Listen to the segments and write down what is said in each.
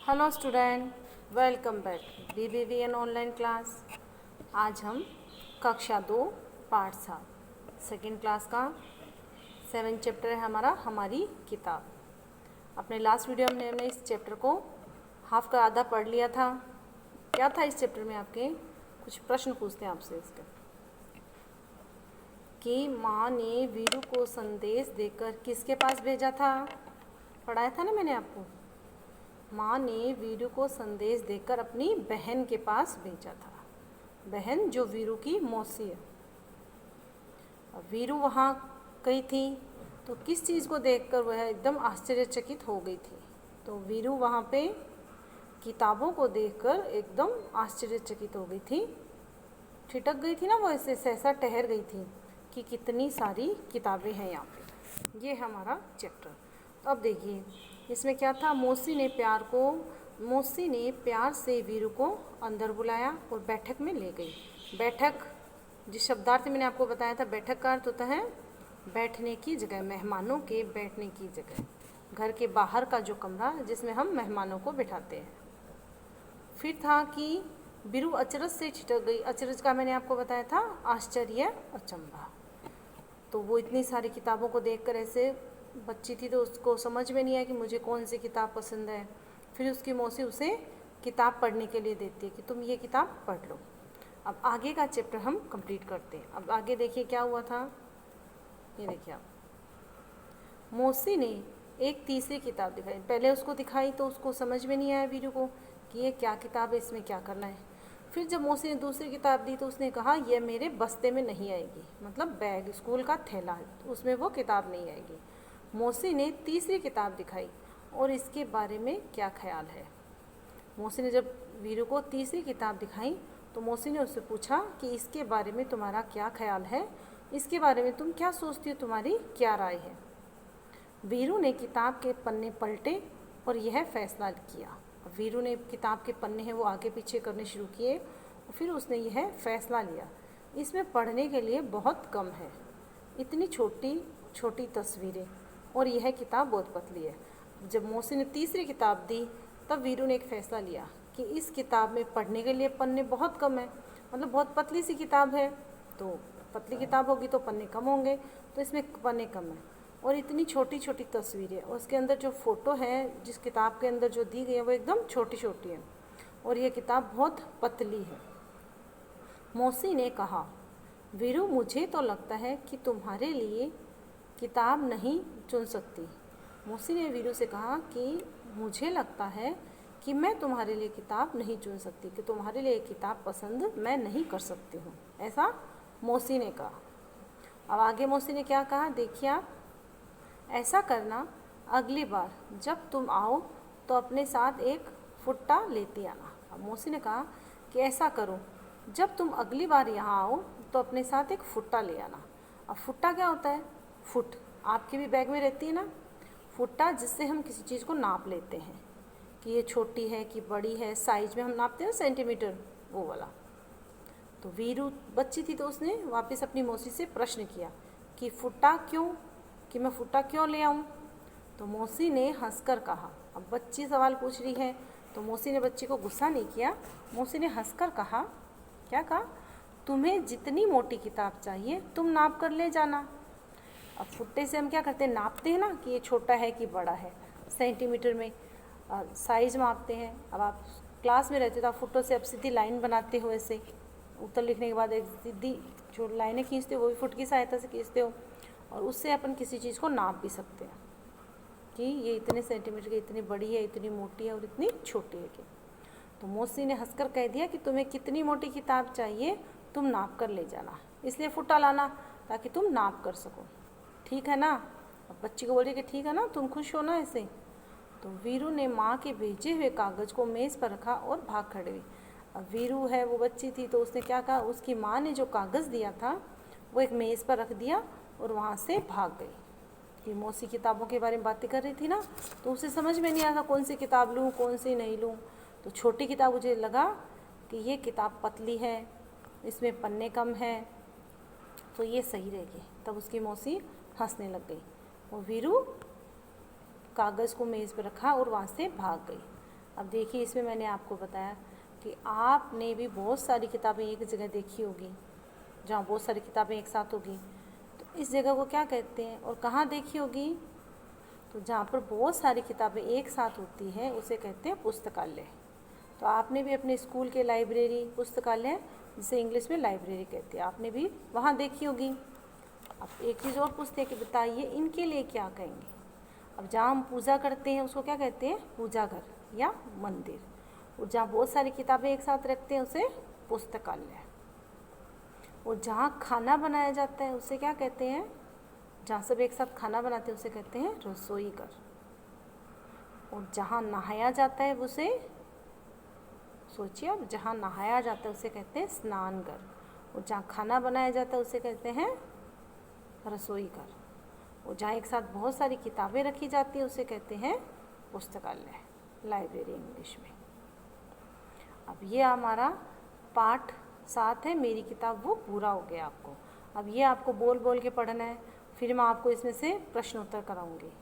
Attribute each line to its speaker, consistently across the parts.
Speaker 1: Hello student, welcome back BBVN online class. आज हम कक्षा 2 पाठ 7 सेकेंड क्लास का 7 चैप्टर है हमारी किताब। अपने लास्ट वीडियो में हमने इस चैप्टर को हाफ का आधा पढ़ लिया था। क्या था इस चैप्टर में? आपके कुछ प्रश्न पूछते हैं आपसे इसके कि माँ ने वीरू को संदेश देकर किसके पास भेजा था। पढ़ाया था ना मैंने आपको। माँ ने वीरू को संदेश देकर अपनी बहन के पास भेजा था। बहन जो वीरू की मौसी है। अब वीरू वहाँ गई थी तो किस चीज़ को देखकर वह एकदम आश्चर्यचकित हो गई थी। तो वीरू वहाँ पे किताबों को देखकर एकदम आश्चर्यचकित हो गई थी। ठिठक गई थी ना, वो ऐसे सहसा ठहर गई थी कि कितनी सारी किताबें हैं यहाँ पे। ये है हमारा चैप्टर। तो अब देखिए इसमें क्या था। मौसी ने प्यार से वीरू को अंदर बुलाया और बैठक में ले गई। बैठक जिस शब्दार्थ मैंने आपको बताया था, बैठक का अर्थ होता है बैठने की जगह, मेहमानों के बैठने की जगह, घर के बाहर का जो कमरा जिसमें हम मेहमानों को बिठाते हैं। फिर था कि वीरू अचरज से छिटक गई। अचरज का मैंने आपको बताया था आश्चर्य, अचंभा। तो वो इतनी सारी किताबों को देखकर ऐसे बच्ची थी तो उसको समझ में नहीं आया कि मुझे कौन सी किताब पसंद है। फिर उसकी मौसी उसे किताब पढ़ने के लिए देती है कि तुम ये किताब पढ़ लो। अब आगे का चैप्टर हम कंप्लीट करते हैं। अब आगे देखिए क्या हुआ था। ये देखिए आप, मौसी ने एक तीसरी किताब दिखाई। पहले उसको दिखाई तो उसको समझ में नहीं आया वीरू को कि ये क्या किताब है, इसमें क्या करना है। फिर जब मौसी ने दूसरी किताब दी तो उसने कहा यह मेरे बस्ते में नहीं आएगी, मतलब बैग, स्कूल का थैला है, उसमें वो किताब नहीं आएगी। मौसी ने तीसरी किताब दिखाई और इसके बारे में क्या ख्याल है। मौसी ने जब वीरू को तीसरी किताब दिखाई तो मौसी ने उससे पूछा कि इसके बारे में तुम्हारा क्या ख्याल है, इसके बारे में तुम क्या सोचती हो, तुम्हारी क्या राय है। वीरू ने किताब के पन्ने पलटे और यह फैसला किया। वीरू ने किताब के पन्ने हैं वो आगे पीछे करने शुरू किए और फिर उसने यह फैसला लिया इसमें पढ़ने के लिए बहुत कम है, इतनी छोटी छोटी तस्वीरें, और यह किताब बहुत पतली है। जब मौसी ने तीसरी किताब दी तब वीरू ने एक फ़ैसला लिया कि इस किताब में पढ़ने के लिए पन्ने बहुत कम है, मतलब बहुत पतली सी किताब है, तो पतली किताब होगी तो पन्ने कम होंगे, तो इसमें पन्ने कम है और इतनी छोटी छोटी तस्वीरें, और उसके अंदर जो फ़ोटो है जिस किताब के अंदर जो दी गई है वो एकदम छोटी छोटी है और यह किताब बहुत पतली है। मौसी ने कहा, वीरू मुझे तो लगता है कि तुम्हारे लिए किताब नहीं चुन सकती। मौसी ने वीरू से कहा कि मुझे लगता है कि मैं तुम्हारे लिए किताब नहीं चुन सकती, कि तुम्हारे लिए किताब पसंद मैं नहीं कर सकती हूँ, ऐसा मौसी ने कहा। अब आगे मौसी ने क्या कहा देखिए आप, ऐसा करना, अगली बार जब तुम आओ तो अपने साथ एक फुट्टा लेती आना। अब मौसी ने कहा कि ऐसा करो, जब तुम अगली बार यहाँ आओ तो अपने साथ एक फुट्टा ले आना। अब फुट्टा क्या होता है? फुट आपके भी बैग में रहती है ना, फुट्टा, जिससे हम किसी चीज़ को नाप लेते हैं कि ये छोटी है कि बड़ी है, साइज में हम नापते हैं सेंटीमीटर, वो वाला। तो वीरू बच्ची थी तो उसने वापस अपनी मौसी से प्रश्न किया कि फुट्टा क्यों, कि मैं फुट्टा क्यों ले आऊँ। तो मौसी ने हंसकर कहा, अब बच्ची सवाल पूछ रही है तो मौसी ने बच्ची को गुस्सा नहीं किया, मौसी ने हंसकर कहा, क्या कहा, तुम्हें जितनी मोटी किताब चाहिए तुम नाप कर ले जाना। अब फुट्टे से हम क्या करते हैं, नापते हैं ना कि ये छोटा है कि बड़ा है, सेंटीमीटर में साइज मापते हैं। अब आप क्लास में रहते तो आप फुट्टों से अब सीधी लाइन बनाते हो, ऐसे उत्तर लिखने के बाद एक सीधी जो लाइनें खींचते हो वो भी फुट की सहायता से खींचते हो, और उससे अपन किसी चीज़ को नाप भी सकते हैं कि ये इतने सेंटीमीटर की, इतनी बड़ी है, इतनी मोटी है और इतनी छोटी है कि। तो मौसी ने हंसकर कह दिया कि तुम्हें कितनी मोटी किताब चाहिए तुम नाप कर ले जाना, इसलिए फुट्टा लाना ताकि तुम नाप कर सको, ठीक है ना। अब बच्ची को बोलिए कि ठीक है ना, तुम खुश हो ना ऐसे। तो वीरू ने माँ के भेजे हुए कागज़ को मेज़ पर रखा और भाग खड़े हुई। अब वीरू है वो बच्ची थी तो उसने क्या कहा, उसकी माँ ने जो कागज़ दिया था वो एक मेज़ पर रख दिया और वहाँ से भाग गई। कि मौसी किताबों के बारे में बातें कर रही थी ना, तो उसे समझ में नहीं आया कौन सी किताब लूँ कौन सी नहीं लूँ। तो छोटी किताब मुझे लगा कि ये किताब पतली है, इसमें पन्ने कम है, तो ये सही रहेगी। तब उसकी मौसी हंसने लग गई और वीरू कागज़ को मेज़ पर रखा और वहाँ से भाग गई। अब देखिए इसमें मैंने आपको बताया कि आपने भी बहुत सारी किताबें एक जगह देखी होगी, जहाँ बहुत सारी किताबें एक साथ होगी, तो इस जगह को क्या कहते हैं? और कहाँ देखी होगी? तो जहाँ पर बहुत सारी किताबें एक साथ होती हैं उसे कहते हैं पुस्तकालय। तो आपने भी अपने स्कूल के लाइब्रेरी, पुस्तकालय जिसे इंग्लिश में लाइब्रेरी कहते हैं, आपने भी वहाँ देखी होगी। अब एक चीज़ और पूछते हैं कि बताइए इनके लिए क्या कहेंगे? अब जहाँ हम पूजा करते हैं उसको क्या कहते हैं? पूजा घर या मंदिर। और जहाँ बहुत सारी किताबें एक साथ रखते हैं उसे पुस्तकालय। और जहाँ खाना बनाया जाता है उसे क्या कहते हैं? जहाँ सब एक साथ खाना बनाते हैं उसे कहते हैं रसोई घर। और जहाँ नहाया जाता है उसे, सोचिए अब, जहाँ नहाया जाता है उसे कहते हैं स्नान घर। और जहाँ खाना बनाया जाता है उसे कहते हैं रसोई घर। और जहाँ एक साथ बहुत सारी किताबें रखी जाती है उसे कहते हैं पुस्तकालय, लाइब्रेरी इंग्लिश में। अब ये हमारा पाठ 7 है, मेरी किताब, वो पूरा हो गया आपको। अब ये आपको बोल बोल के पढ़ना है, फिर मैं आपको इसमें से प्रश्न उत्तर कराऊंगी।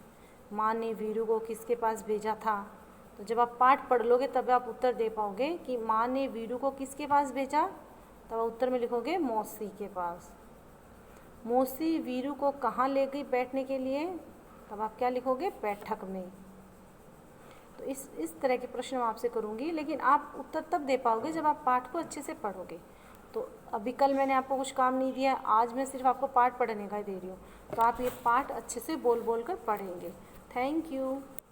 Speaker 1: माँ ने वीरू को किसके पास भेजा था? तो जब आप पाठ पढ़ लोगे तब आप उत्तर दे पाओगे कि माँ ने वीरू को किसके पास भेजा, तब आप उत्तर में लिखोगे मौसी के पास। मौसी वीरू को कहाँ ले गई बैठने के लिए, तब आप क्या लिखोगे? बैठक में। तो इस तरह के प्रश्न मैं आपसे करूँगी, लेकिन आप उत्तर तब दे पाओगे जब आप पाठ को अच्छे से पढ़ोगे। तो अभी कल मैंने आपको कुछ काम नहीं दिया, आज मैं सिर्फ आपको पाठ पढ़ने का ही दे रही हूँ, तो आप ये पाठ अच्छे से बोल बोल कर पढ़ेंगे। Thank you.